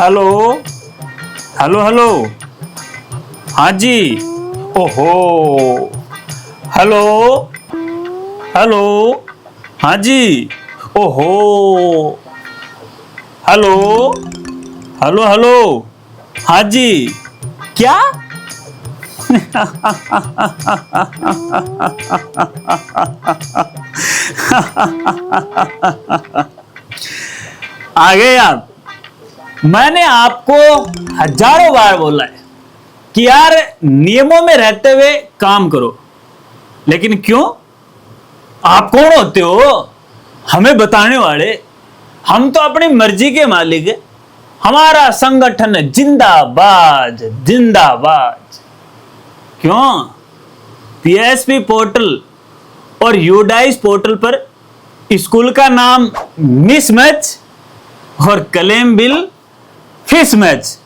Hello hello hello. हाँ जी। ओहो। Hello hello. हाँ जी। ओहो। Hello hello hello. हाँ जी। क्या? आ गए आप। मैंने आपको हजारों बार बोला है कि यार नियमों में रहते हुए काम करो, लेकिन क्यों? आप कौन होते हो हमें बताने वाले? हम तो अपनी मर्जी के मालिक है। हमारा संगठन जिंदाबाद जिंदाबाद। क्यों? पीएसपी पोर्टल और यूडाइस पोर्टल पर स्कूल का नाम मिसमैच और क्लेम बिल फिश मैच।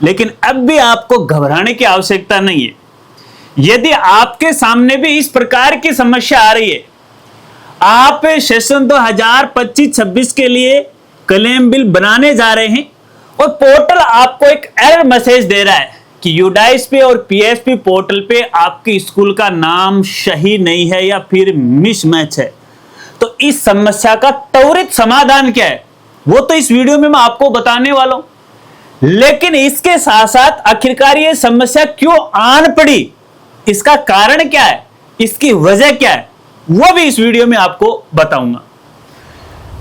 लेकिन अब भी आपको घबराने की आवश्यकता नहीं है। यदि आपके सामने भी इस प्रकार की समस्या आ रही है, आप सेशन 2025-26 के लिए क्लेम बिल बनाने जा रहे हैं और पोर्टल आपको एक एरर मैसेज दे रहा है कि यूडाइस पे और पीएसपी पोर्टल पे आपके स्कूल का नाम सही नहीं है या फिर मिसमैच है, तो इस समस्या का त्वरित समाधान क्या है वो तो इस वीडियो में मैं आपको बताने वाला हूं। लेकिन इसके साथ साथ आखिरकार ये समस्या क्यों आन पड़ी, इसका कारण क्या है, इसकी वजह क्या है, वो भी इस वीडियो में आपको बताऊंगा।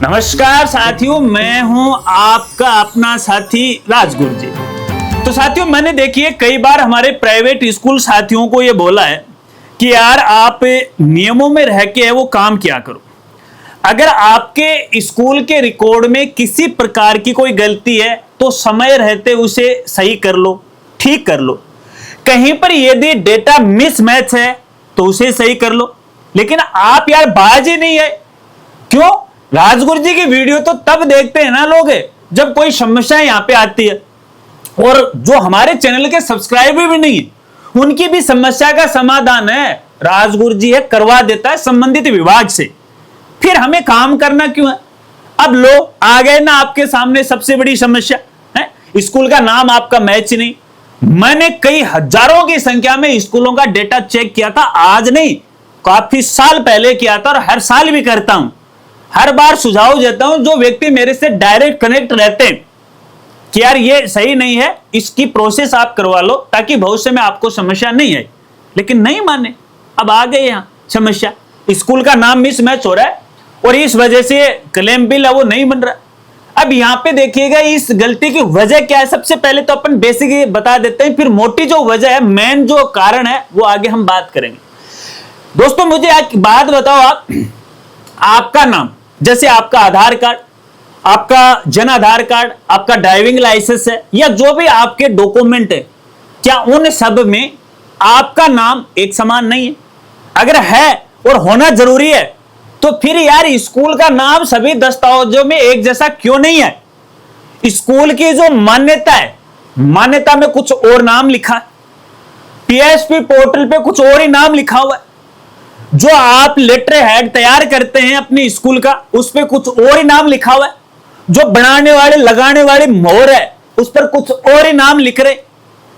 नमस्कार साथियों, मैं हूं आपका अपना साथी राजगुरु जी। तो साथियों, मैंने देखिए कई बार हमारे प्राइवेट स्कूल साथियों को यह बोला है कि यार आप नियमों में रह के वो काम किया करो। अगर आपके स्कूल के रिकॉर्ड में किसी प्रकार की कोई गलती है तो समय रहते उसे सही कर लो, ठीक कर लो। कहीं पर यदि डेटा मिसमैच है तो उसे सही कर लो। लेकिन आप यार बाज ही नहीं है। क्यों? राजगुरु जी की वीडियो तो तब देखते हैं ना लोग जब कोई समस्या यहां पे आती है, और जो हमारे चैनल के सब्सक्राइबर भी नहीं है उनकी भी समस्या का समाधान है राजगुरु जी है करवा देता है संबंधित विभाग से। फिर हमें काम करना क्यों है? अब लो आ गए ना आपके सामने सबसे बड़ी समस्या है, स्कूल का नाम आपका मैच नहीं। मैंने कई हजारों की संख्या में स्कूलों का डेटा चेक किया था, आज नहीं काफी साल पहले किया था और हर साल भी करता हूं। हर बार सुझाव देता हूं जो व्यक्ति मेरे से डायरेक्ट कनेक्ट रहते हैं कि यार ये सही नहीं है, इसकी प्रोसेस आप करवा लो ताकि भविष्य में आपको समस्या नहीं आए। लेकिन नहीं माने। अब आ गए यहां समस्या, स्कूल का नाम मिसमैच हो रहा है और इस वजह से क्लेम बिल है वो नहीं बन रहा। अब यहां पे देखिएगा इस गलती की वजह क्या है। सबसे पहले तो अपन बेसिक बता देते हैं, फिर मोटी जो वजह है, मेन जो कारण है वो आगे हम बात करेंगे। दोस्तों मुझे एक बात बताओ, आपका नाम, जैसे आपका आधार कार्ड, आपका जन आधार कार्ड, आपका ड्राइविंग लाइसेंस है या जो भी आपके डॉक्यूमेंट है, क्या उन सब में आपका नाम एक समान नहीं है? अगर है और होना जरूरी है तो फिर यार स्कूल का नाम सभी दस्तावेजों में एक जैसा क्यों नहीं है? स्कूल की जो मान्यता है, मान्यता में कुछ और नाम लिखा है, पीएसपी पोर्टल पे कुछ और ही नाम लिखा हुआ है, जो आप लेटर हेड तैयार करते हैं अपने स्कूल का उस पर कुछ और ही नाम लिखा हुआ है, जो बनाने वाले लगाने वाले मोहर है उस पर कुछ और ही नाम लिख रहे,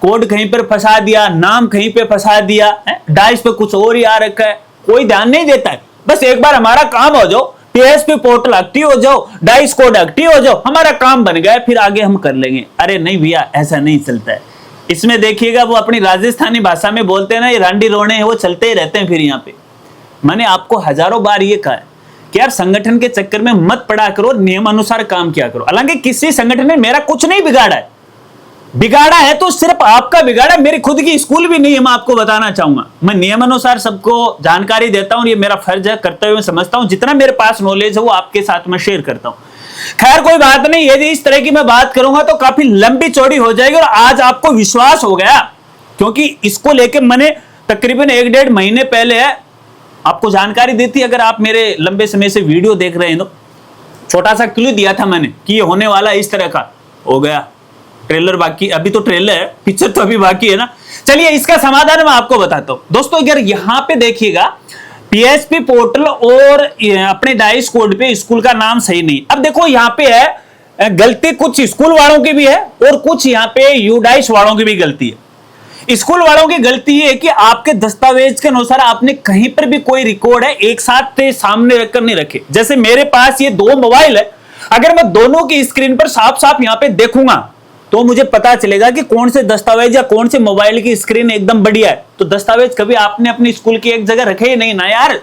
कोड कहीं पर फंसा दिया, नाम कहीं पे फंसा दिया, डाइस पे कुछ और ही आ रखा है, कोई ध्यान नहीं देता है। बस एक बार हमारा काम हो जाओ, पीएसपी पोर्टल एक्टिव हो जाओ, डाइस कोड एक्टिव हो जाओ, हमारा काम बन गया, फिर आगे हम कर लेंगे। अरे नहीं भैया, ऐसा नहीं चलता है। इसमें देखिएगा वो अपनी राजस्थानी भाषा में बोलते हैं ना, ये रांडी रोने हैं वो चलते ही रहते हैं। फिर यहाँ पे मैंने आपको हजारों बार ये कहा है कि यार संगठन के चक्कर में मत पड़ा करो, नियमानुसार काम किया करो। हालांकि किसी संगठन ने मेरा कुछ नहीं बिगाड़ा है, बिगाड़ा है तो सिर्फ आपका बिगाड़ा, मेरी खुद की स्कूल भी नहीं है। मैं आपको बताना चाहूंगा, मैं नियमानुसार सबको जानकारी देता हूं, ये मेरा फर्ज है, करते हुए समझता हूं। जितना मेरे पास नॉलेज है वो आपके साथ में शेयर करता हूं। खैर कोई बात नहीं, यदि इस तरह की मैं बात करूंगा तो काफी लंबी चौड़ी हो जाएगी। और आज आपको विश्वास हो गया क्योंकि इसको लेकर मैंने तकरीबन 1-1.5 महीने पहले आपको जानकारी दी थी। अगर आप मेरे लंबे समय से वीडियो देख रहे हैं तो छोटा सा क्लू दिया था मैंने कि ये होने वाला इस तरह का। हो गया, ट्रेलर बाकी, अभी तो ट्रेलर है, पिक्चर तो अभी बाकी है ना। चलिए इसका समाधान मैं आपको बताता हूं। दोस्तों अगर यहां पे देखिएगा पीएसपी पोर्टल और अपने डाइस कोड पे स्कूल का नाम सही नहीं। अब देखो यहां पे है गलती कुछ स्कूल वालों की भी है और कुछ यहाँ पे यूडाइस वालों की भी गलती है। स्कूल वालों की गलती है कि आपके दस्तावेज के अनुसार आपने कहीं पर भी कोई रिकॉर्ड है एक साथ सामने रखकर नहीं रखे। जैसे मेरे पास ये 2 मोबाइल है, अगर मैं दोनों की स्क्रीन पर साफ साफ यहाँ पे देखूंगा तो मुझे पता चलेगा कि कौन से दस्तावेज या कौन से मोबाइल की स्क्रीन एकदम बढ़िया है। तो दस्तावेज कभी आपने अपनी स्कूल की एक जगह रखे ही नहीं ना यार।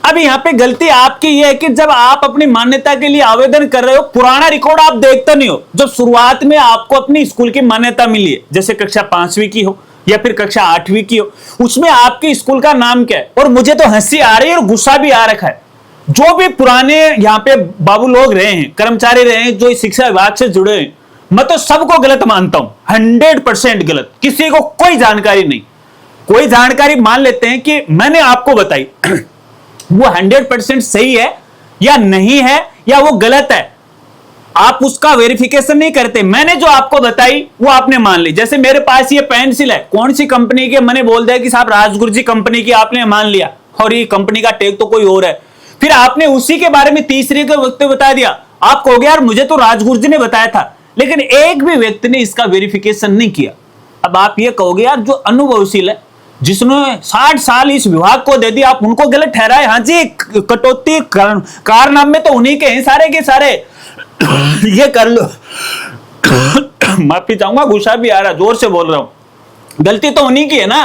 अब यहाँ पे गलती आपकी यह है कि जब आप अपनी मान्यता के लिए आवेदन कर रहे हो, पुराना रिकॉर्ड आप देखते नहीं हो। जब शुरुआत में आपको अपनी स्कूल की मान्यता मिली है, जैसे कक्षा 5वीं की हो या फिर कक्षा 8वीं की हो, उसमें आपकी स्कूल का नाम क्या है। और मुझे तो हंसी आ रही है और गुस्सा भी आ रखा है, जो भी पुराने यहाँ पे बाबू लोग रहे हैं, कर्मचारी रहे हैं, जो शिक्षा विभाग से जुड़े हैं, मैं तो सबको गलत मानता हूं, 100% गलत। किसी को कोई जानकारी नहीं, कोई जानकारी मान लेते हैं कि मैंने आपको बताई वो 100% सही है या नहीं है या वो गलत है, आप उसका वेरिफिकेशन नहीं करते। मैंने जो आपको बताई वो आपने मान ली। जैसे मेरे पास ये पेंसिल है, कौन सी कंपनी की, मैंने बोल दिया कि साहब राजगुरु जी कंपनी की, आपने मान लिया और ये कंपनी का टैग तो कोई और है। फिर आपने उसी के बारे में तीसरे के वक्त बता दिया, आप कहोगे यार मुझे तो राजगुरु जी ने बताया था, लेकिन एक भी व्यक्ति ने इसका वेरिफिकेशन नहीं किया। अब आप ये कहोगे यार जो अनुभवशील है, जिसने 60 साल इस विभाग को दे दिया, आप उनको गलत ठहराए। हाँ जी, कटौती कारनामे तो उन्हीं के हैं सारे के सारे। ये कर लो माफी चाहूंगा, गुस्सा भी आ रहा, जोर से बोल रहा हूं, गलती तो उन्हीं की है ना।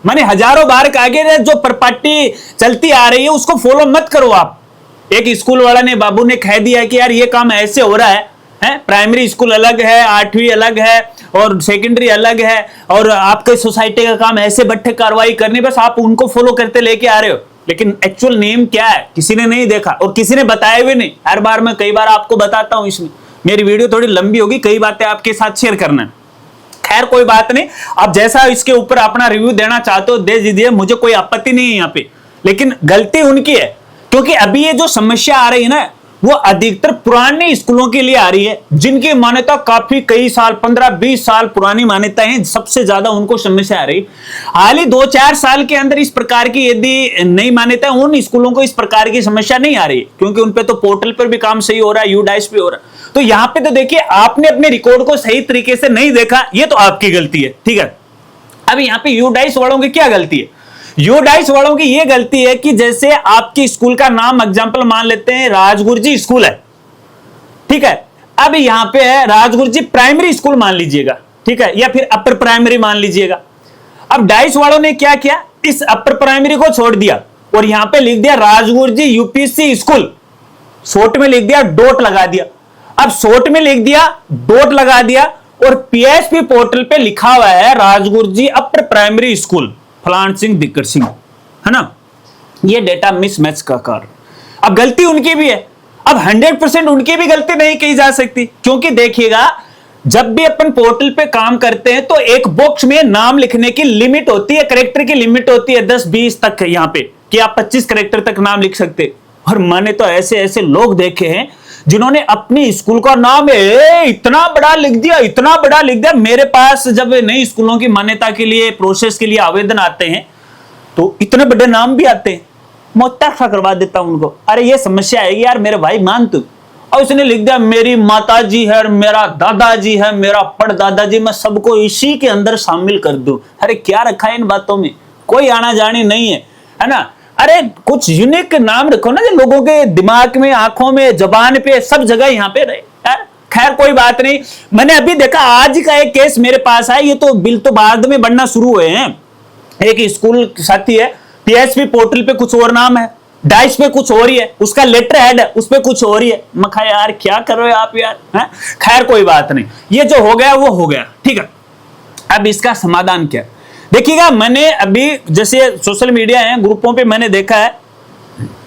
मैंने हजारों बार कहा कि जो प्रॉपर्टी चलती आ रही है उसको फॉलो मत करो आप। एक स्कूल वाला ने, बाबू ने कह दिया कि यार ये काम ऐसे हो रहा है, प्राइमरी स्कूल अलग है, 8वीं अलग है और सेकेंडरी अलग है, और आपके सोसाइटी का काम ऐसे बट्टे कार्रवाई करनी, बस आप उनको फॉलो करते लेके आ रहे हो। लेकिन एक्चुअल नेम क्या है किसी ने नहीं देखा और किसी ने बताया भी नहीं। हर बार मैं कई बार आपको बताता हूं, इसमें मेरी वीडियो थोड़ी लंबी होगी, कई बातें आपके साथ शेयर करना है। खैर कोई बात नहीं, आप जैसा इसके ऊपर अपना रिव्यू देना चाहते हो दे दीजिए, मुझे कोई आपत्ति नहीं है यहाँ पे। लेकिन गलती उनकी है, क्योंकि अभी ये जो समस्या आ रही है ना, वो अधिकतर पुराने स्कूलों के लिए आ रही है, जिनकी मान्यता काफी कई साल 15-20 साल पुरानी मान्यताएं हैं, सबसे ज्यादा उनको समस्या आ रही। हाल ही 2-4 साल के अंदर इस प्रकार की यदि नई मान्यता, उन स्कूलों को इस प्रकार की समस्या नहीं आ रही, क्योंकि उनपे तो पोर्टल पर भी काम सही हो रहा है, यूडाइस पे हो रहा है। तो यहाँ पे तो देखिए, आपने अपने रिकॉर्ड को सही तरीके से नहीं देखा, ये तो आपकी गलती है, ठीक है। अब यहाँ पे यूडाइस वालों की क्या गलती है? यूडाइस वालों की यह गलती है कि जैसे आपकी स्कूल का नाम एग्जांपल मान लेते हैं राजगुरु जी स्कूल है, ठीक है। अब यहां पे है राजगुरु जी प्राइमरी स्कूल मान लीजिएगा, ठीक है, या फिर अपर प्राइमरी मान लीजिएगा। अब डाइस वालों ने क्या किया, इस अपर प्राइमरी को छोड़ दिया और यहां पे लिख दिया राजगुरु जी यूपीसी स्कूल, शॉर्ट में लिख दिया, डॉट लगा दिया। अब शॉर्ट में लिख दिया, डॉट लगा दिया, और पीएसपी पोर्टल पे लिखा हुआ है राजगुरु जी अपर प्राइमरी स्कूल फलान सिंह दिक्कर सिंह, है ना। ये डेटा मिसमैच का कारण। अब गलती उनकी भी है। अब 100% उनकी भी गलती नहीं कही जा सकती, क्योंकि देखिएगा जब भी अपन पोर्टल पे काम करते हैं तो एक बॉक्स में नाम लिखने की लिमिट होती है, कैरेक्टर की लिमिट होती है 10-20 तक यहाँ पे, कि आप 25 कैरेक्टर तक नाम लिख सकते। और मैंने तो ऐसे ऐसे लोग देखे हैं जिन्होंने अपनी स्कूल का नाम इतना बड़ा लिख दिया, इतना बड़ा लिख दिया। मेरे पास जब नई स्कूलों की मान्यता के लिए प्रोसेस के लिए आवेदन आते हैं तो इतने बड़े नाम भी आते हैं, मोहतरफा करवा देता हूं उनको। अरे ये समस्या है यार मेरे भाई, मान तू। और उसने लिख दिया मेरी माता जी है, मेरा दादाजी है, मेरा पड़दादाजी, मैं सबको इसी के अंदर शामिल कर दूं। अरे क्या रखा है इन बातों में, कोई आना जानी नहीं है ना। अरे कुछ यूनिक नाम रखो ना, जो लोगों के दिमाग में, आंखों में, जबान पे, सब जगह यहाँ पे रहे यार। खैर कोई बात नहीं। मैंने अभी देखा आज का एक केस मेरे पास है, ये तो बिल तो बाद में बढ़ना शुरू हुए हैं। एक स्कूल साथी है, पीएसपी पोर्टल पे कुछ और नाम है, डाइस पे कुछ और ही है, उसका लेटर हेड है उस पे कुछ और ही है। मैं कहा यार क्या कर रहे हो आप यार, हैं? खैर कोई बात नहीं, ये जो हो गया वो हो गया, ठीक है। अब इसका समाधान क्या? देखिएगा, मैंने अभी जैसे सोशल मीडिया है, ग्रुपों पे मैंने देखा है,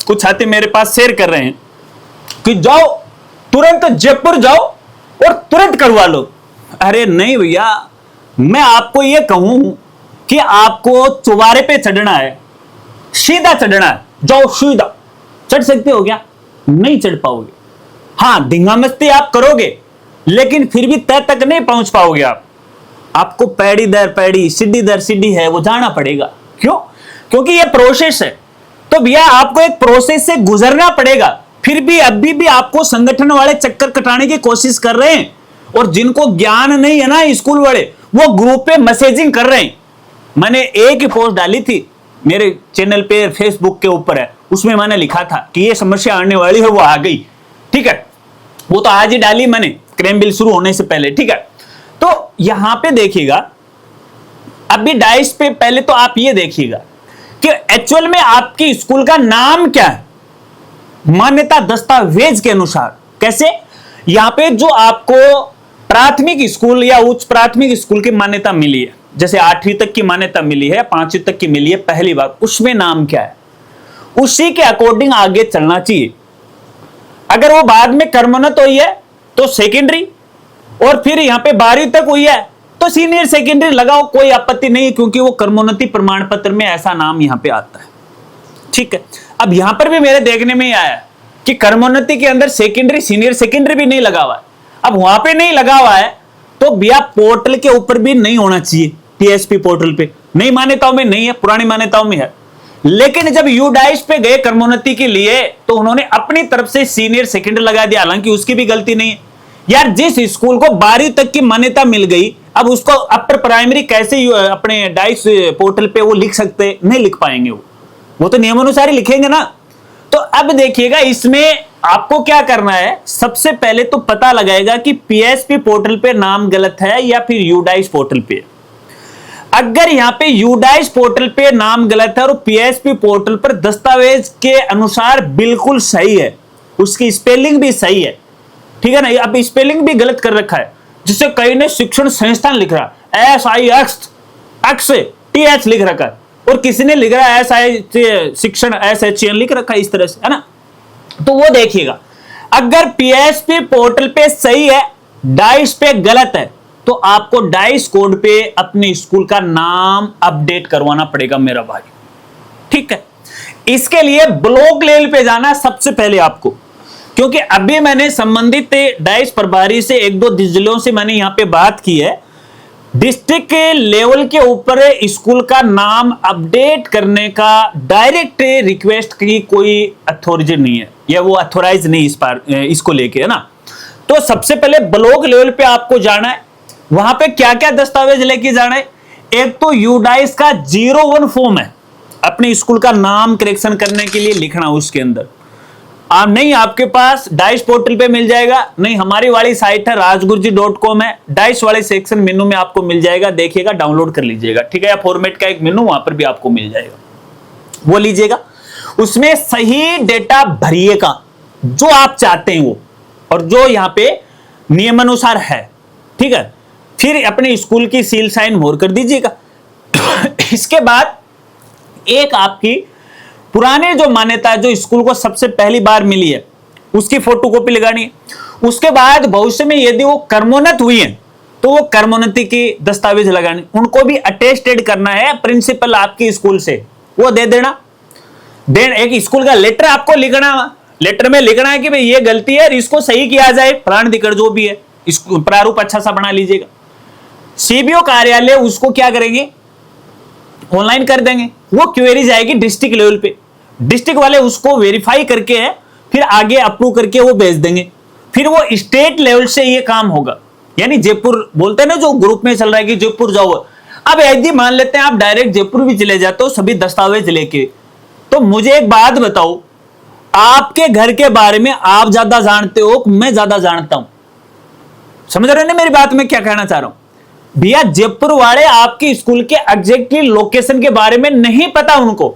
कुछ छात्र मेरे पास शेयर कर रहे हैं कि जाओ तुरंत जयपुर जाओ और तुरंत करवा लो। अरे नहीं भैया, मैं आपको यह कहूं कि आपको चौबारे पे चढ़ना है, सीधा चढ़ना है, जाओ सीधा। चढ़ सकते हो क्या? नहीं चढ़ पाओगे। हाँ, धींगा मस्ती आप करोगे, लेकिन फिर भी तय तक नहीं पहुंच पाओगे आप। आपको पैड़ी दर पैड़ी, सीढ़ी दर सीढ़ी है वो जाना पड़ेगा। क्यों? क्योंकि ये प्रोसेस है। तो भैया आपको एक प्रोसेस से गुजरना पड़ेगा। फिर भी अभी भी आपको संगठन वाले चक्कर कटाने की कोशिश कर रहे हैं, और जिनको ज्ञान नहीं है ना स्कूल वाले, वो ग्रुप पे मैसेजिंग कर रहे हैं। मैंने एक ही पोस्ट डाली थी मेरे चैनल पे, फेसबुक के ऊपर है, उसमें मैंने लिखा था कि ये समस्या आने वाली है, वो आ गई। ठीक है, वो तो आज ही डाली मैंने, क्रैम बिल शुरू होने से पहले। ठीक है, तो यहां पे देखिएगा, अभी डाइस पे पहले तो आप ये देखिएगा कि एक्चुअल में आपकी स्कूल का नाम क्या है मान्यता दस्तावेज के अनुसार। कैसे? यहां पे जो आपको प्राथमिक स्कूल या उच्च प्राथमिक स्कूल की मान्यता मिली है, जैसे 8वीं तक की मान्यता मिली है, 5वीं तक की मिली है पहली बार, उसमें नाम क्या है, उसी के अकॉर्डिंग आगे चलना चाहिए। अगर वो बाद में कर्मोन्नत हुई है तो सेकेंडरी, और फिर यहां पे 12वीं तक हुई है तो सीनियर सेकेंडरी लगाओ, कोई आपत्ति नहीं, क्योंकि वो कर्मोन्नति प्रमाण पत्र में ऐसा नाम यहां पे आता है। ठीक है, अब यहां पर भी मेरे देखने में आया कि कर्मोन्नति के अंदर सेकेंडरी सीनियर सेकेंडरी भी नहीं लगा हुआ है। अब वहां पे नहीं लगा हुआ है तो भैया पोर्टल के ऊपर भी नहीं होना चाहिए, टीएसपी पोर्टल पे नई मान्यताओं में नहीं है, पुरानी मान्यताओं में है। लेकिन जब यूडाइस पे गए कर्मोन्नति के लिए तो उन्होंने अपनी तरफ से सीनियर सेकेंडरी लगा दिया, हालांकि उसकी भी गलती नहीं है यार। जिस स्कूल को 12वीं तक की मान्यता मिल गई, अब उसको अपर प्राइमरी कैसे अपने डाइस पोर्टल पे वो लिख सकते? नहीं लिख पाएंगे, वो तो नियमानुसार ही लिखेंगे ना। तो अब देखिएगा, इसमें आपको क्या करना है, सबसे पहले तो पता लगाएगा कि पीएसपी पोर्टल पे नाम गलत है या फिर यूडाइस पोर्टल पे। अगर यहां पे यूडाइस पोर्टल पे नाम गलत है और पीएसपी पोर्टल पर दस्तावेज के अनुसार बिल्कुल सही है, उसकी स्पेलिंग भी सही है, ठीक है ना। अब स्पेलिंग भी गलत कर रखा है, जिससे कई ने शिक्षण संस्थान लिख रहा SIX लिख रखा है, और किसी ने लिख रहा है SI शिक्षण SHN लिख रखा है, इस तरह से, है ना। तो वो देखिएगा, अगर पीएसपी पोर्टल पे सही है, डाइस पे गलत है, तो आपको डाइस कोड पे अपने स्कूल का नाम अपडेट करवाना पड़ेगा मेरा भाई। ठीक है, इसके लिए ब्लॉक लेवल पे जाना सबसे पहले आपको, क्योंकि अभी मैंने संबंधित डाइस प्रभारी से 1-2 जिलों से मैंने यहां पे बात की है। डिस्ट्रिक्ट के लेवल के ऊपर स्कूल का नाम अपडेट करने का डायरेक्ट रिक्वेस्ट की कोई अथॉरिटी नहीं है, या वो अथोराइज नहीं इसको लेके, है ना। तो सबसे पहले ब्लॉक लेवल पे आपको जाना है, वहां पे क्या क्या दस्तावेज लेके जाना है। एक तो यूडाइस का 01 फॉर्म है, अपने स्कूल का नाम करेक्शन करने के लिए लिखना उसके अंदर। आप नहीं, आपके पास डाइस पोर्टल पे मिल जाएगा, नहीं हमारी वाली साइट है rajguruji.com है, डाइस वाले सेक्शन मेनू में आपको मिल जाएगा, देखिएगा, डाउनलोड कर लीजिएगा, ठीक है। या फॉर्मेट का एक मेनू वहां पर भी आपको मिल जाएगा, वो लीजिएगा, उसमें सही डेटा भरिएगा जो आप चाहते हैं वो, और जो यहाँ पे नियमानुसार है, ठीक है। फिर अपने स्कूल की सील साइन मोहर कर दीजिएगा। इसके बाद एक आपकी पुराने जो मान्यता है, जो स्कूल को सबसे पहली बार मिली है, उसकी फोटोकॉपी लगानी है। उसके बाद भविष्य में यदि वो कर्मोन्नत हुई है तो वो कर्मोन्नति की दस्तावेज लगानी, उनको भी अटेस्टेड करना है प्रिंसिपल आपकी स्कूल से, वो दे देना। देन एक स्कूल का लेटर आपको लिखना, लेटर में लिखना है कि भाई ये गलती है, इसको सही किया जाए, प्राण दिक्कत जो भी है, प्रारूप अच्छा सा बना लीजिएगा। सीबीओ कार्यालय उसको क्या करेंगे, ऑनलाइन कर देंगे, वो क्वेरी जाएगी डिस्ट्रिक्ट लेवल पे, डिस्ट्रिक्ट वाले उसको वेरीफाई करके है, फिर आगे अप्रूव करके वो भेज देंगे। फिर वो स्टेट लेवल से ये काम होगा, यानी जयपुर बोलते हैं ना, जो ग्रुप में चल रहा है कि जयपुर जाओ। अब यदि मान लेते हैं आप डायरेक्ट जयपुर भी चले जाते हो सभी दस्तावेज लेके, तो मुझे एक बात बताओ, आपके घर के बारे में आप ज्यादा जानते हो, मैं ज्यादा जानता हूं? समझ रहे हो ना मेरी बात में क्या कहना चाह रहा हूं? भैया जयपुर वाले आपके स्कूल के एग्जैक्टली लोकेशन के बारे में नहीं पता उनको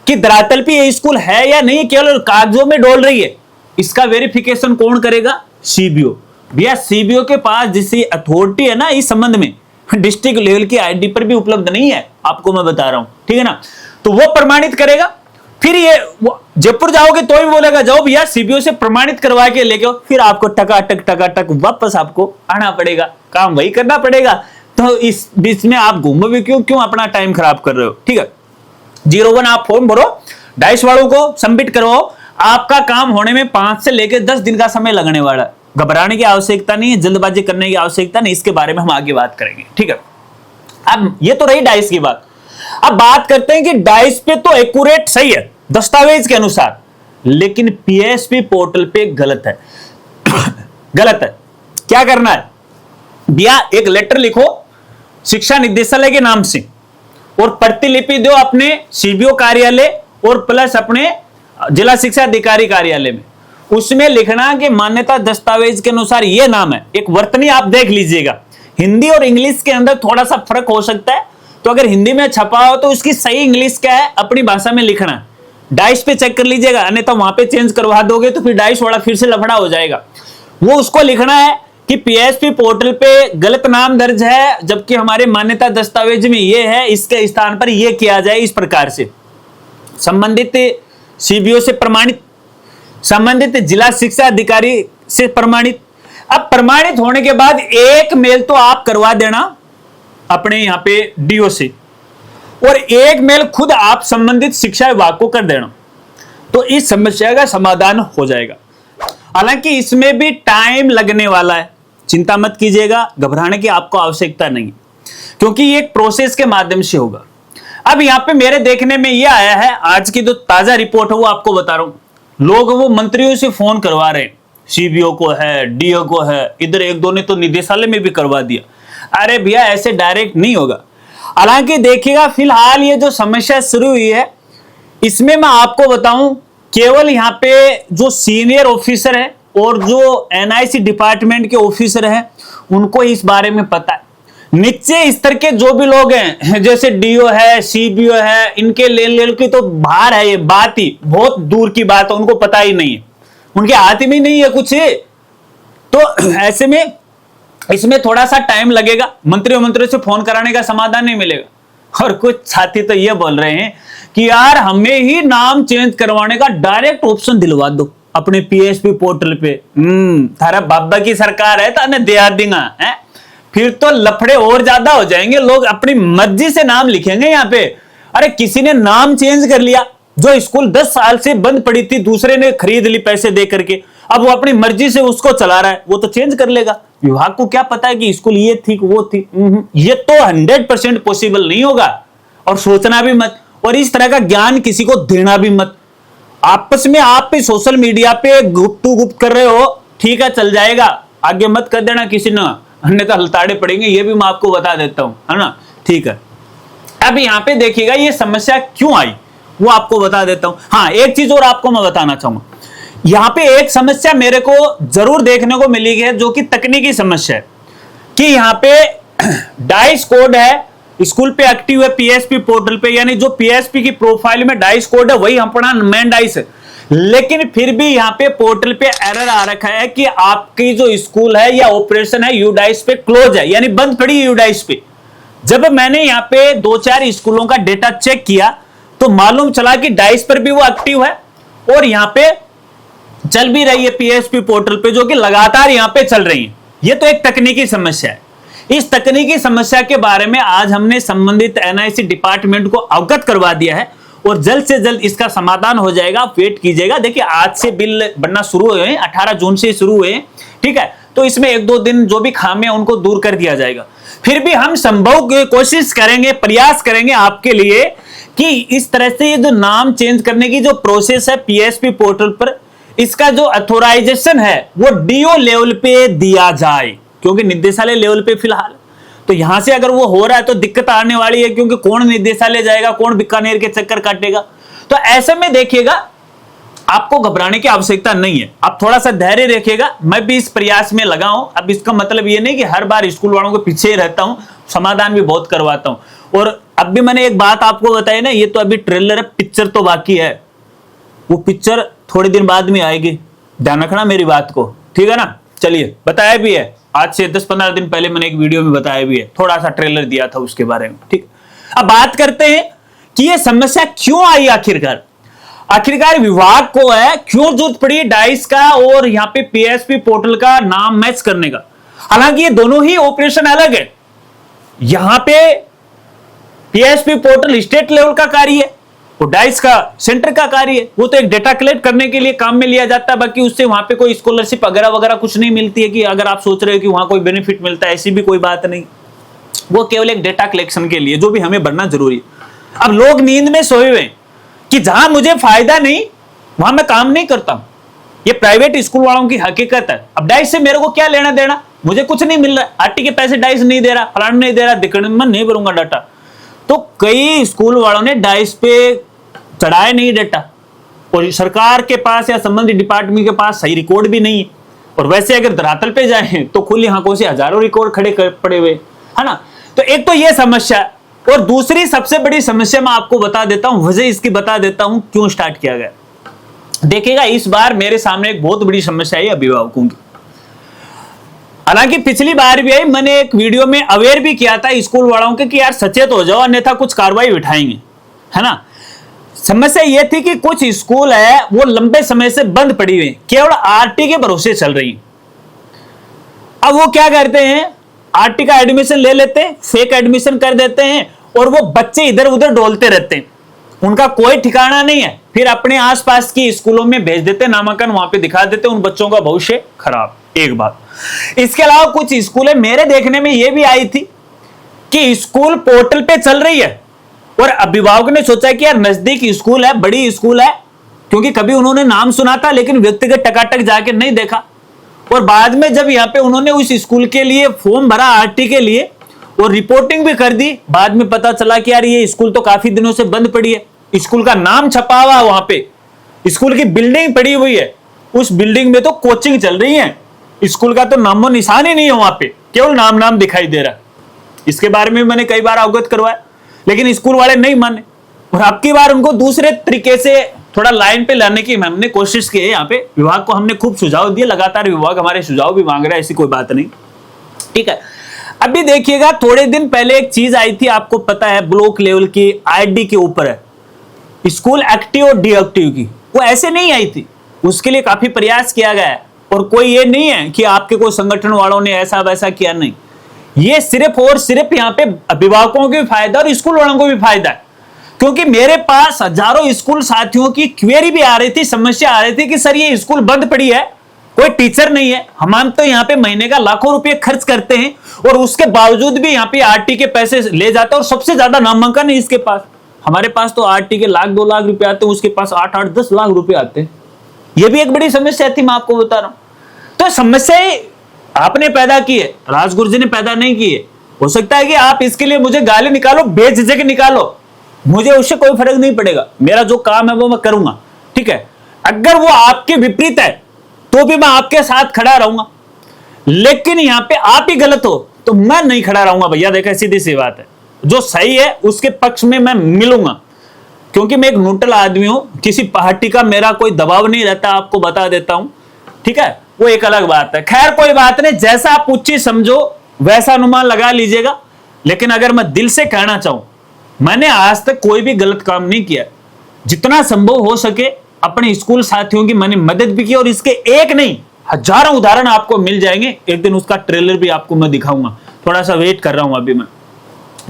कि धरातल पे ये स्कूल है या नहीं, केवल कागजों में डोल रही है। इसका वेरिफिकेशन कौन करेगा? सीबीओ। भैया सीबीओ के पास जिसकी अथॉरिटी है ना इस संबंध में, डिस्ट्रिक्ट लेवल की आईडी पर भी उपलब्ध नहीं है, आपको मैं बता रहा हूं, ठीक है ना। तो वो प्रमाणित करेगा। फिर ये जयपुर जाओगे तो भी बोलेगा जाओ भैया सीबीओ से प्रमाणित करवा के लेके आओ, फिर आपको टकाटक वापस आपको आना पड़ेगा, काम वही करना पड़ेगा। तो इस बीच में आप घूमो भी क्यों अपना टाइम खराब कर रहे हो, ठीक है। 01 आप फॉर्म भरो, डाइस वालों को सबमिट करवाओ, आपका काम होने में 5 से लेकर 10 दिन का समय लगने वाला है। घबराने की आवश्यकता नहीं है, जल्दबाजी करने की आवश्यकता नहीं, इसके बारे में हम आगे बात करेंगे, ठीक है। अब ये तो रही डाइस की बात। अब बात करते हैं कि डाइस पे तो एक्यूरेट सही है दस्तावेज के अनुसार, लेकिन पीएसपी पोर्टल पे गलत है। गलत है। क्या करना है भैया, एक लेटर लिखो शिक्षा निदेशालय के नाम से और प्रतिलिपि दो अपने सीबीओ कार्यालय और प्लस अपने जिला शिक्षा अधिकारी कार्यालय में। उसमें लिखना कि मान्यता दस्तावेज के अनुसार यह नाम है। एक वर्तनी आप देख लीजिएगा, हिंदी और इंग्लिश के अंदर थोड़ा सा फर्क हो सकता है, तो अगर हिंदी में छपा हो तो उसकी सही इंग्लिश क्या है अपनी भाषा में लिखना। डाइस पे चेक कर लीजिएगा, अन्यथा वहां पे चेंज करवा दोगे तो फिर डाइस वाला फिर से लफड़ा हो जाएगा। वो उसको लिखना है कि पीएसपी पोर्टल पे गलत नाम दर्ज है, जबकि हमारे मान्यता दस्तावेज में ये है, इसके स्थान पर यह किया जाए इस प्रकार से। संबंधित सीबीओ से प्रमाणित, संबंधित जिला शिक्षा अधिकारी से प्रमाणित। अब प्रमाणित होने के बाद एक मेल तो आप करवा देना अपने यहां पे डीओ से, और एक मेल खुद आप संबंधित शिक्षा विभाग को कर देना, तो इस समस्या का समाधान हो जाएगा। हालांकि इसमें भी टाइम लगने वाला है, चिंता मत कीजिएगा, घबराने की आपको आवश्यकता नहीं, क्योंकि ये एक प्रोसेस के माध्यम से होगा। अब यहां पे मेरे देखने में यह आया है, आज की जो ताजा रिपोर्ट है वो आपको बता रहा हूं। लोग वो मंत्रियों से फोन करवा रहे हैं, सीबीओ को है, डीओ को है, इधर एक दो ने तो निदेशालय में भी करवा दिया। अरे भैया ऐसे डायरेक्ट नहीं होगा। हालांकि देखिएगा फिलहाल ये जो समस्या शुरू हुई है, इसमें मैं आपको बताऊं केवल यहाँ पे जो सीनियर ऑफिसर है और जो एनआईसी डिपार्टमेंट के ऑफिसर हैं उनको इस बारे में पता है। नीचे स्तर के जो भी लोग हैं, जैसे डीओ है, सीबीओ है, इनके लेन देन की तो बाहर है, ये बात ही बहुत दूर की बात है, उनको पता ही नहीं है, उनके हाथ में नहीं है कुछ। तो ऐसे में इसमें थोड़ा सा टाइम लगेगा, मंत्रियों से फोन कराने का समाधान नहीं मिलेगा। और कुछ साथी तो ये बोल रहे हैं कि यार हमें ही नाम चेंज करवाने का डायरेक्ट ऑप्शन दिलवा दो अपने पीएसपी पोर्टल पे। थारा बाबा की सरकार है, ताने दिया देगा है, फिर तो लफड़े और ज्यादा हो जाएंगे, लोग अपनी मर्जी से नाम लिखेंगे यहाँ पे। अरे किसी ने नाम चेंज कर लिया, जो स्कूल 10 साल से बंद पड़ी थी दूसरे ने खरीद ली पैसे दे करके, अब वो अपनी मर्जी से उसको चला रहा है, वो तो चेंज कर लेगा। विभाग को क्या पता है कि स्कूल ये थी वो थी। ये तो 100% पॉसिबल नहीं होगा, और सोचना भी मत, और इस तरह का ज्ञान किसी को देना भी मत। आपस में आप पे सोशल मीडिया पे गुप्त टू गुप्त कर रहे हो, ठीक है चल जाएगा, आगे मत कर देना किसी ने, अन्यथा हलताड़े पड़ेंगे, ये भी मैं आपको बता देता हूं, है ना। ठीक है, अब यहां पे देखिएगा ये समस्या क्यों आई वो आपको बता देता हूं। हाँ, एक चीज और आपको मैं बताना चाहूंगा, यहां पे एक समस्या मेरे को जरूर देखने को मिली है जो कि तकनीकी समस्या है, कि यहां पे डाइस कोड है, स्कूल पे एक्टिव है पीएसपी पोर्टल पे, यानी जो पीएसपी की प्रोफाइल में डाइस कोड है वही अपना मेन डाइस है, लेकिन फिर भी यहां पे पोर्टल पे एरर आ रखा है कि आपकी जो स्कूल है या ऑपरेशन है यूडाइस पे क्लोज है, यानी बंद पड़ी है यूडाइस पे। जब मैंने यहां पे 2-4 स्कूलों का डेटा चेक किया तो मालूम चला कि डाइस पर भी वो एक्टिव है और यहां पे चल भी रही है पीएसपी पोर्टल पे, जो कि लगातार यहां पे चल रही है। ये तो एक तकनीकी समस्या है। इस तकनीकी समस्या के बारे में आज हमने संबंधित एनआईसी डिपार्टमेंट को अवगत करवा दिया है और जल्द से जल्द इसका समाधान हो जाएगा, वेट कीजिएगा। देखिए आज से बिल बनना शुरू हुए हैं, 18 जून से शुरू हुए हैं, ठीक है, तो इसमें 1-2 दिन जो भी खामियां उनको दूर कर दिया जाएगा। फिर भी हम संभव कोशिश करेंगे, प्रयास करेंगे आपके लिए कि इस तरह से ये जो नाम चेंज करने की जो प्रोसेस है पीएसपी पोर्टल पर, इसका जो अथोराइजेशन है वो डीओ लेवल पे दिया जाए, क्योंकि निदेशालय लेवल पे फिलहाल, तो यहां से अगर वो हो रहा है तो दिक्कत आने वाली है, क्योंकि कौन निदेशालय जाएगा, कौन बीकानेर के चक्कर काटेगा। तो ऐसे में देखिएगा आपको घबराने की आवश्यकता नहीं है, आप थोड़ा सा धैर्य रखिएगा। मैं भी इस प्रयास में लगा हूं। अब इसका मतलब ये नहीं कि हर बार स्कूल वालों के पीछे ही रहता हूं, समाधान भी बहुत करवाता हूं। और अब भी मैंने एक बात आपको बताई ना, ये तो अभी ट्रेलर है, पिक्चर तो बाकी है, वो पिक्चर थोड़े दिन बाद में आएगी, ध्यान रखना मेरी बात को, ठीक है ना। चलिए, बताया भी है, आज से 10-15 दिन पहले मैंने एक वीडियो में बताया भी है, थोड़ा सा ट्रेलर दिया था उसके बारे में, ठीक। अब बात करते हैं कि ये समस्या क्यों आई आखिरकार विभाग को है क्यों जरूरत पड़ी डाइस का और यहाँ पे पीएसपी पोर्टल का नाम मैच करने का। हालांकि ये दोनों ही ऑपरेशन अलग है। यहां पे पीएसपी पोर्टल स्टेट लेवल का कार्य है और डाइस का सेंटर का कार्य है। वो तो एक डेटा कलेक्ट करने के लिए काम में लिया जाता है, बाकी उससे वहां पे कोई स्कॉलरशिप वगैरह कुछ नहीं मिलती है कि अगर आप सोच रहे हो कि वहां कोई बेनिफिट मिलता है, ऐसी भी कोई बात नहीं। वो केवल एक डेटा कलेक्शन के लिए, जो भी हमें भरना जरूरी है। अब लोग नींद में सोए हुए कि जहां मुझे फायदा नहीं वहां मैं काम नहीं करता हूं। ये प्राइवेट स्कूल वालों की हकीकत है। अब डाइस से मेरे को क्या लेना देना, मुझे कुछ नहीं मिल रहा है। आरटी के पैसे डाइस नहीं दे रहा, फलाना नहीं दे रहा, दिखने में नहीं भरूंगा डाटा। तो कई स्कूल वालों ने डाइस पे चढ़ाए नहीं डाटा, और सरकार के पास या संबंधित डिपार्टमेंट के पास सही रिकॉर्ड भी नहीं है। और वैसे अगर धरातल पे जाए तो खुली आंखों से हजारों रिकॉर्ड खड़े पड़े हुए, है ना। तो एक तो ये समस्या है, और दूसरी सबसे बड़ी समस्या मैं आपको बता देता हूं, वजह इसकी बता देता हूं क्यों स्टार्ट किया गया। देखिएगा, इस बार मेरे सामने एक बहुत बड़ी समस्या है अभिभावकों की। हालांकि पिछली बार भी आई, मैंने एक वीडियो में अवेयर भी किया था स्कूल वालों के कि यार सचेत हो जाओ, अन्यथा कुछ कार्रवाई उठाएंगे, है ना। समस्या यह थी कि कुछ स्कूल है वो लंबे समय से बंद पड़ी हुई, केवल आरटी के भरोसे चल रही। अब वो क्या करते हैं, आरटी का एडमिशन ले लेते हैं, फेक एडमिशन कर देते हैं, और वो बच्चे इधर उधर डोलते रहते हैं, उनका कोई ठिकाना नहीं है। फिर अपने आसपास की स्कूलों में भेज देते, नामांकन वहां पे दिखा देते, उन बच्चों का भविष्य खराब। एक बात। इसके अलावा कुछ स्कूलें मेरे देखने में यह भी आई थी कि स्कूल पोर्टल पे चल रही है, और अभिभावक ने सोचा कि यार नजदीक स्कूल है, बड़ी स्कूल है, क्योंकि कभी उन्होंने नाम सुना था लेकिन व्यक्तिगत टकाटक जाके नहीं देखा। और बाद में जब यहाँ पे उन्होंने उस स्कूल के लिए फॉर्म भरा आरटी के लिए, और रिपोर्टिंग भी कर दी, बाद में पता चला कि यार ये स्कूल तो काफी दिनों से बंद पड़ी है। स्कूल का नाम छपा हुआ वहां पे, स्कूल की बिल्डिंग पड़ी हुई है, उस बिल्डिंग में तो कोचिंग चल रही है, स्कूल का तो नामो निशान ही नहीं है वहां पे, केवल नाम दिखाई दे रहा है। इसके बारे में मैंने कई बार अवगत करवाया, लेकिन स्कूल वाले नहीं माने, और आपकी बार उनको दूसरे तरीके से थोड़ा लाइन पे लाने की हमने कोशिश की है। यहाँ पे विभाग को हमने खूब सुझाव दिए, लगातार विभाग हमारे सुझाव भी मांग रहा है, ऐसी कोई बात नहीं, ठीक है। अभी देखिएगा, थोड़े दिन पहले एक चीज आई थी, आपको पता है, ब्लॉक लेवल की आईडी के ऊपर है स्कूल एक्टिव और डीएक्टिव की, वो ऐसे नहीं आई थी, उसके लिए काफी प्रयास किया गया है। और कोई ये नहीं है कि आपके कोई संगठन वालों ने ऐसा वैसा किया, नहीं, ये सिर्फ और सिर्फ यहाँ पे अभिभावकों को भी फायदा और स्कूल वालों को भी फायदा है। क्योंकि मेरे पास हजारों स्कूल साथियों की क्वेरी भी आ रही थी, समस्या आ रही थी कि सर ये स्कूल बंद पड़ी है, कोई टीचर नहीं है, हम तो यहाँ पे महीने का लाखों रुपए खर्च करते हैं, और उसके बावजूद भी यहाँ पे आरटी के पैसे ले जाते हैं, और सबसे ज्यादा नामांकन है इसके पास। हमारे पास तो आरटी के 1-2 लाख रुपए आते हैं, उसके पास 8-8, 10 लाख रुपए आते हैं। यह भी एक बड़ी समस्या थी, मैं आपको बता रहा हूं। तो समस्या आपने पैदा की है, राजगुरु जी ने पैदा नहीं की है। हो सकता है कि आप इसके लिए मुझे गाली निकालो, बेझिझक निकालो, मुझे उससे कोई फर्क नहीं पड़ेगा, मेरा जो काम है वो मैं करूंगा, ठीक है। अगर वो आपके विपरीत है तो भी मैं आपके साथ खड़ा रहूंगा, लेकिन यहां पे आप ही गलत हो तो मैं नहीं खड़ा रहूंगा भैया। देखा, सीधी सी बात है, जो सही है उसके पक्ष में मैं मिलूंगा, क्योंकि मैं एक न्यूट्रल आदमी हूं, किसी पार्टी का मेरा कोई दबाव नहीं रहता, आपको बता देता हूं, ठीक है। वो एक अलग बात है, खैर कोई बात नहीं, जैसा आप उचित समझो वैसा अनुमान लगा लीजिएगा। लेकिन अगर मैं दिल से कहना चाहूं, मैंने आज तक कोई भी गलत काम नहीं किया, जितना संभव हो सके अपने स्कूल साथियों की मैंने मदद भी की, और इसके एक नहीं हजारों उदाहरण आपको मिल जाएंगे। एक दिन उसका ट्रेलर भी आपको मैं दिखाऊंगा, थोड़ा सा वेट कर रहा हूं अभी मैं।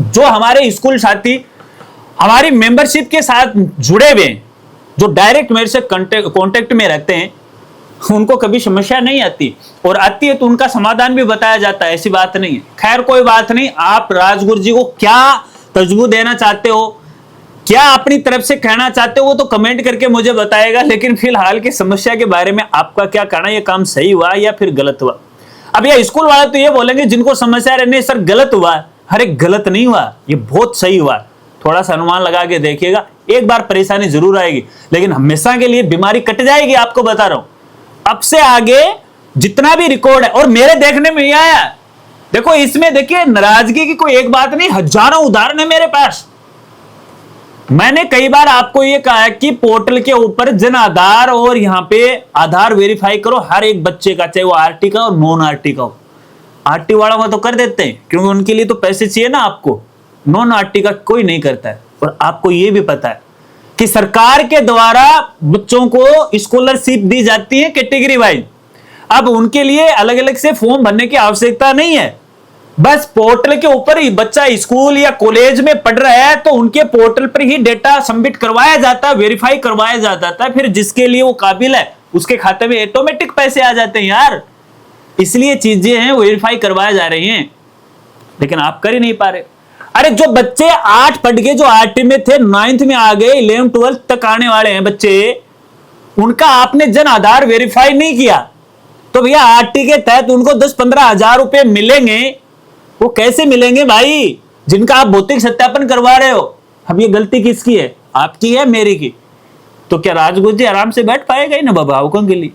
जो हमारे स्कूल साथी हमारी मेंबरशिप के साथ जुड़े हुए हैं, जो डायरेक्ट मेरे से कांटेक्ट में रहते हैं, उनको कभी समस्या नहीं आती, और आती है तो उनका समाधान भी बताया जाता है, ऐसी बात नहीं है। खैर कोई बात नहीं, आप राजगुरु जी को क्या तजुर्बा देना चाहते हो, क्या अपनी तरफ से कहना चाहते हो, वो तो कमेंट करके मुझे बताएगा। लेकिन फिलहाल की समस्या के बारे में आपका क्या कहना, ये काम सही हुआ या फिर गलत हुआ। अब ये स्कूल वाले तो ये बोलेंगे जिनको समस्या रहने, सर गलत हुआ, अरे गलत नहीं हुआ, ये बहुत सही हुआ। थोड़ा सा अनुमान लगा के देखिएगा, एक बार परेशानी जरूर आएगी, लेकिन हमेशा के लिए बीमारी कट जाएगी, आपको बता रहा हूं। अब से आगे जितना भी रिकॉर्ड है, और मेरे देखने में ये आया, देखो इसमें देखिए नाराजगी की कोई एक बात नहीं, हजारों उदाहरण है मेरे पास। मैंने कई बार आपको यह कहा है कि पोर्टल के ऊपर जन आधार और यहां पे आधार वेरीफाई करो हर एक बच्चे का, चाहे वो आरटी का और नॉन आरटी का हो। आरटी वालों का तो कर देते हैं, क्योंकि उनके लिए तो पैसे चाहिए ना आपको, नॉन आरटी का कोई नहीं करता है। और आपको यह भी पता है कि सरकार के द्वारा बच्चों को स्कॉलरशिप दी जाती है कैटेगरी वाइज। अब उनके लिए अलग अलग से फॉर्म भरने की आवश्यकता नहीं है, बस पोर्टल के ऊपर ही बच्चा स्कूल या कॉलेज में पढ़ रहा है तो उनके पोर्टल पर ही डेटा सबमिट करवाया जाता है, वेरीफाई करवाया जाता है, फिर जिसके लिए वो काबिल है उसके खाते में ऑटोमेटिक पैसे आ जाते हैं यार। इसलिए चीजें हैं वेरीफाई करवाए जा रही हैं, लेकिन आप कर ही नहीं पा रहे। अरे जो बच्चे 8 पढ़ के जो आरटी में थे, 9th में आ गए, 11th 12th तक आने वाले हैं बच्चे, उनका आपने जन आधार वेरीफाई नहीं किया, तो भैया आरटी के तहत उनको 10-15 हजार रुपए मिलेंगे। वो कैसे मिलेंगे भाई, जिनका आप भौतिक सत्यापन करवा रहे हो? अब ये गलती किसकी है, आपकी है मेरी की? तो क्या राजगुरु जी आराम से बैठ पाएगा ही ना अभिभावकों के लिए?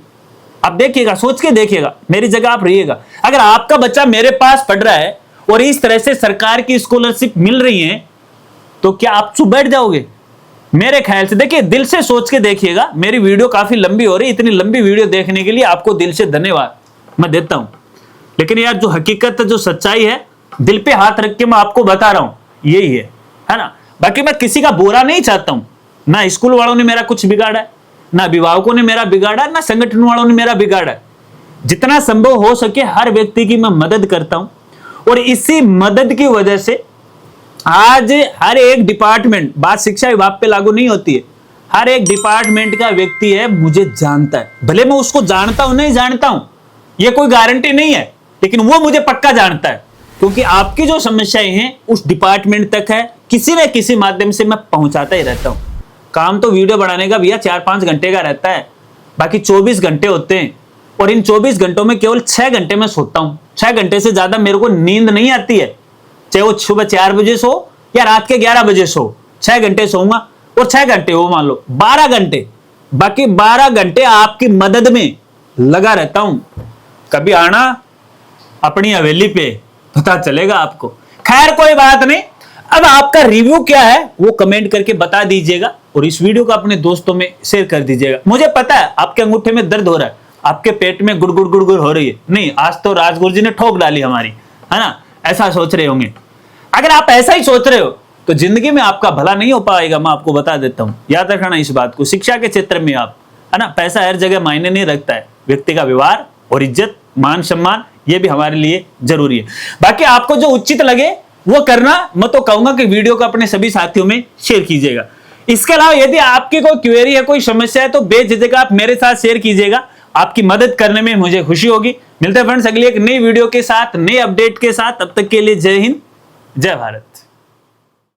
आप देखिएगा, सोच के देखिएगा, मेरी जगह आप रहिएगा। अगर आपका बच्चा मेरे पास पढ़ रहा है और इस तरह से सरकार की स्कॉलरशिप मिल रही है, तो क्या आप चुप बैठ जाओगे? मेरे ख्याल से देखिए, दिल से सोच के देखिएगा। मेरी वीडियो काफी लंबी हो रही है, इतनी लंबी वीडियो देखने के लिए आपको दिल से धन्यवाद मैं देता हूं। लेकिन यार जो हकीकत, जो सच्चाई है, दिल पे हाथ रख के मैं आपको बता रहा हूं, यही है ना। बाकी मैं किसी का बुरा नहीं चाहता हूं, ना स्कूल वालों ने मेरा कुछ बिगाड़ा है, ना अभिभावकों ने मेरा बिगाड़ा, ना संगठन वालों ने मेरा बिगाड़ा। जितना संभव हो सके हर व्यक्ति की मैं मदद करता हूं, और इसी मदद की वजह से आज हर एक डिपार्टमेंट, बात शिक्षा विभाग पे लागू नहीं होती है, हर एक डिपार्टमेंट का व्यक्ति है मुझे जानता है। भले मैं उसको जानता हूं नहीं जानता हूं, ये कोई गारंटी नहीं है, लेकिन वो मुझे पक्का जानता है, क्योंकि आपकी जो समस्याएं हैं उस डिपार्टमेंट तक है, किसी न किसी माध्यम से मैं पहुंचाता ही रहता हूं। काम तो वीडियो बनाने का भैया 4-5 घंटे का रहता है, बाकी 24 घंटे होते हैं, और इन 24 घंटों में केवल 6 घंटे में सोता हूं। 6 घंटे से ज्यादा मेरे को नींद नहीं आती है, चाहे वो सुबह 4 बजे सो या रात के 11 बजे सो, 6 घंटे सोऊंगा। और 6 घंटे वो मान लो 12 घंटे, बाकी 12 घंटे आपकी मदद में लगा रहता हूं। कभी आना अपनी हवेली पे, पता चलेगा आपको। खैर कोई बात नहीं, अब आपका रिव्यू क्या है वो कमेंट करके बता दीजिएगा, और इस वीडियो को अपने दोस्तों में शेयर कर दीजिएगा। मुझे पता है आपके अंगूठे में दर्द हो रहा है, आपके पेट में गुड़गुड़ गुड़गुड़ हो रही है, नहीं आज तो राजगुरु जी ने ठोक डाली हमारी, है ना, ऐसा सोच रहे होंगे। अगर आप ऐसा ही सोच रहे हो तो जिंदगी में आपका भला नहीं हो पाएगा, मैं आपको बता देता हूं। याद रखना इस बात को। शिक्षा के क्षेत्र में आप, है ना, पैसा हर जगह मायने नहीं रखता है, व्यक्ति का व्यवहार और इज्जत, मान सम्मान, ये भी हमारे लिए जरूरी है। बाकी आपको जो उचित लगे वो करना। मैं तो कहूंगा कि वीडियो को अपने सभी साथियों में शेयर कीजिएगा। इसके अलावा यदि आपकी कोई क्वेरी है, कोई समस्या है, तो बेझिझक आप मेरे साथ शेयर कीजिएगा। आपकी मदद करने में मुझे खुशी होगी। मिलते हैं फ्रेंड्स अगली एक नई वीडियो के साथ, नए अपडेट के साथ। तब तक के लिए जय हिंद, जय भारत।